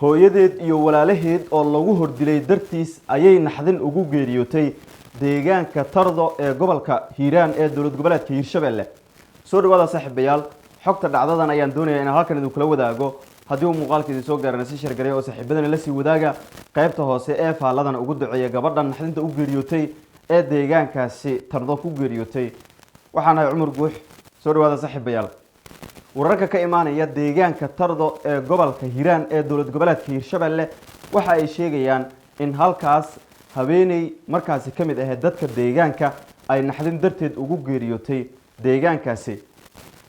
hooyadeed iyo walaalaheed oo lagu hordilay dartiis ayay naxdin ugu geeriyootay deegaanka Tardo ee gobolka Hiiraan ee dawlad goboleedka Hiirshabelle. Soo dhawaada saaxiibayaal, xogta dhacdadan ayaan doonayaa in halkan idin kula wadaago. haddii uu muuqaalkeedii soo gaarana si share gareeyo oo saaxiibadana la sii wadaaga qaybta hoose ee faaladan ugu duceeya gabadhan naxdinta u geeriyootay ee deegaankaasi Tardo ku geeriyootay. waxaan ahay Cumar Guux. soo dhawaada saaxiibayaal. wararka ka imaanaya deegaanka Tardo ee gobolka Hiiraan ee dawlad goboleedka Hiirshabelle waxa ay sheegayaan in halkaas habeenay markaasi kamid ah dadka deegaanka ay naxdin darteed ugu geeriyootay deegaankaasi.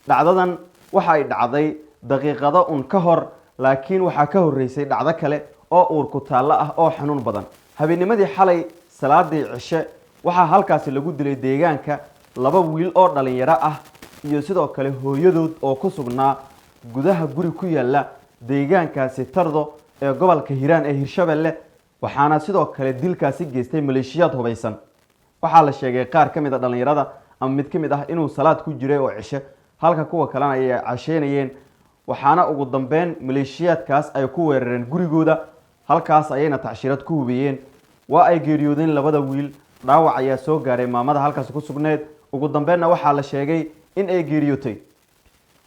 dhacdadan waxa ay dhacday daqiiqado ka hor, laakiin waxa ka horeysay dhacdo kale oo uur ku taalo ah oo xanuun badan. habeennimadii xalay salaadii cishe waxa halkaasi lagu dilay deegaanka laba wiil oo dhalinyaro ah iyo sidoo kale hooyadood oo ku sugnaa gudaha guri ku yaala deegaankaasi Tardo ee gobolka Hiiraan ee Hiirshabelle. waxaana sidoo kale dilkaasi geystay maleeshiyaad hubeysan. waxaa la sheegay qaar kamid ah dhalinyarada ama mid kamid ah inuu salaad ku jiray oo cishe, halka kuwa kalena ay casheynayeen. waxaana ugu dambeyn maleeshiyaadkaas ay ku weerareen gurigooda, halkaas ayayna tacshirad ku hubiyeen. waa ay geeriyoodeen labada wiil. dhaawac ayaa soo gaaray maamada halkaas ku sugneed. ugu dambeynna waxaa la sheegay in ay geeriyootay.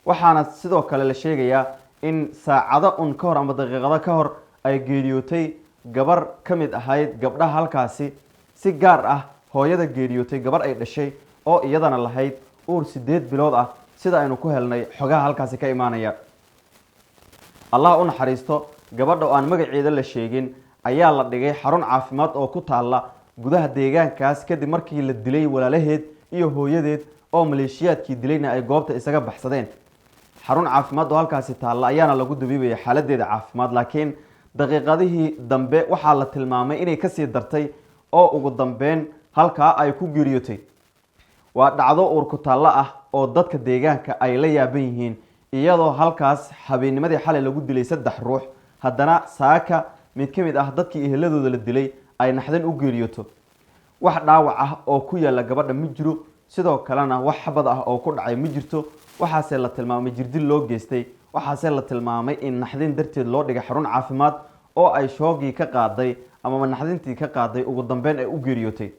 waxaana sidoo kale la sheegayaa in saacado ka hor ama daqiiqado ka hor ay geeriyootay gabar kamid ahayd gabdhaha halkaasi. si gaar ah hooyada geeriyootay gabar ay dhashay oo iyadana lahayd uur 8 bilood ah, sida aynu ku helnay xogaha halkaasi ka imaanaya. allah u naxariisto gabadha oo aan magaceeda la sheegin ayaa la dhigay xarun caafimaad oo ku taala gudaha deegaankaas kadib markii la dilay walaalaheed iyo hooyadeed oo maleeshiyaadkii dilayna ay goobta isaga baxsadeen. xarun caafimaad oo halkaasi taala ayaana lagu dabiibaya xaaladeeda caafimaad, laakiin daqiiqadihii dambe waxaa la tilmaamay inay kasii dartay oo ugu dambeyn halkaa ay ku geeriyootay. waa dhacdo uur ku taalo ah oo dadka deegaanka ay la yaaban yihiin, iyadoo halkaas habeennimadii xalay lagu dilay 3 ruux, haddana saaka mid kamid ah dadkii eheladooda la dilay ay naxdin u geeriyooto. wax dhaawac ah oo ku yaala gabadha ma jiro, sidoo kalena wax xabad ah oo ku dhacay ma jirto. waxaase la tilmaamay jirdil loo geystay. waxaase la tilmaamay in naxdin darteed loo dhigay xarun caafimaad oo ay shoogii ka qaaday ama naxdintii ka qaaday ugu dambeyn ay u geeriyootay.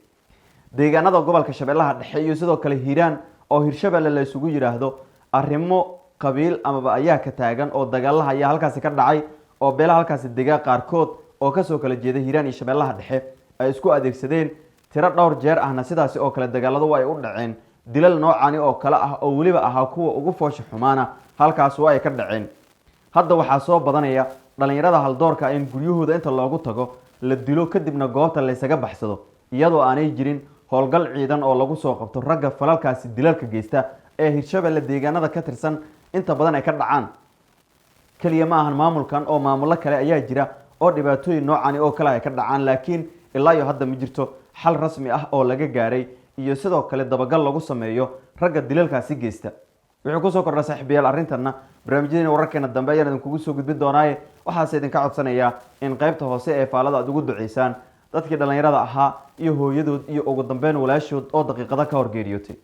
deegaanada gobolka Shabeellaha Dhexe iyo sidoo kale Hiiraan oo Hiirshabelle la isugu yiraahdo arrimo qabiil amaba ayaa ka taagan oo dagaalaha ayaa halkaasi ka dhacay oo beelaha halkaasi degaa qaarkood oo ka soo kala jeeda Hiiraan iyo Shabeellaha Dhexe ay isku adeegsadeen tiro dhowr jeer ahna sidaasi oo kale dagaaladu ay u dhaceen. dilal noocani oo kale ah oo waliba ahaa kuwa ugu foosha xumaana halkaas ay ka dhaceen. hadda waxaa soo badanaya dhalinyarada haldoorka in guryahooda inta loogu tago la dilo kadibna goobta la isaga baxsado, iyadoo aanay jirin howlgal ciidan oo lagu soo qabto ragga falalkaasi dilalka geysta ee Hiirshabelle deegaanada ka tirsan inta badan ay ka dhacaan. kaliya ma ahan maamulkan oo maamulo kale ayaa jira oo dhibaatooyin noocani oo kale ay ka dhacaan, laakiin ilaa iyo hadda ma jirto xal rasmi ah oo laga gaaray iyo sidoo kale dabagal lagu sameeyo ragga dilalkaasi geysta. wuxuu ku soo kordhay saaxiibayaal arrintanna barnaamijyadeena wararkeena dambe ayaan idin kugu soo gudbin doonaa. waxaase idinka codsanayaa in qaybta hoose ee faalada aad ugu duceysaan dadkii dhalinyarada ahaa iyo hooyadood iyo ugu dambeyn walaashood oo daqiiqado ka hor geeriyootay.